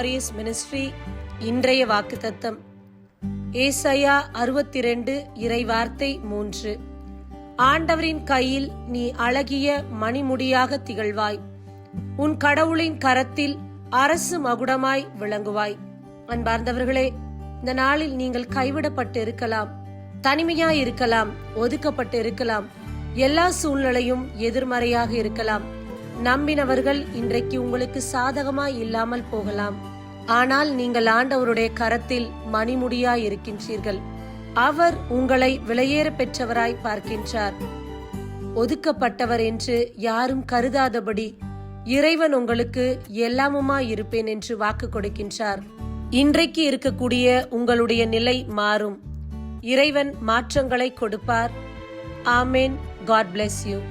Victorious ministry. இன்றைய வாக்குத்தத்தம் ஏசாயா 62 இறைவார்த்தை 3. ஆண்டவரின் கையில் நீ அழகிய மணிமுடியாக திகழ்வாய், உன் கடவுளின் கரத்தில் அரசு மகுடமாய் விளங்குவாய். அன்பார்ந்தவர்களே, இந்த நாளில் நீங்கள் கைவிடப்பட்டு இருக்கலாம், தனிமையாய் இருக்கலாம், ஒதுக்கப்பட்டு இருக்கலாம், எல்லா சூழ்நிலையும் எதிர்மறையாக இருக்கலாம். நம்பினவர்கள் இன்றைக்கு உங்களுக்கு சாதகமாய் இல்லாமல் போகலாம். ஆனால் நீங்கள் ஆண்டவருடைய கரத்தில் மணிமுடியாய் இருக்கின்றீர்கள். அவர் உங்களை விலையேற பெற்றவராய் பார்க்கின்றார். ஒதுக்கப்பட்டவர் என்று யாரும் கருதாதபடி இறைவன் உங்களுக்கு எல்லாமுமாய் இருப்பேன் என்று வாக்கு கொடுக்கின்றார். இன்றைக்கு இருக்கக்கூடிய உங்களுடைய நிலை மாறும். இறைவன் மாற்றங்களை கொடுப்பார். ஆமேன். God bless you.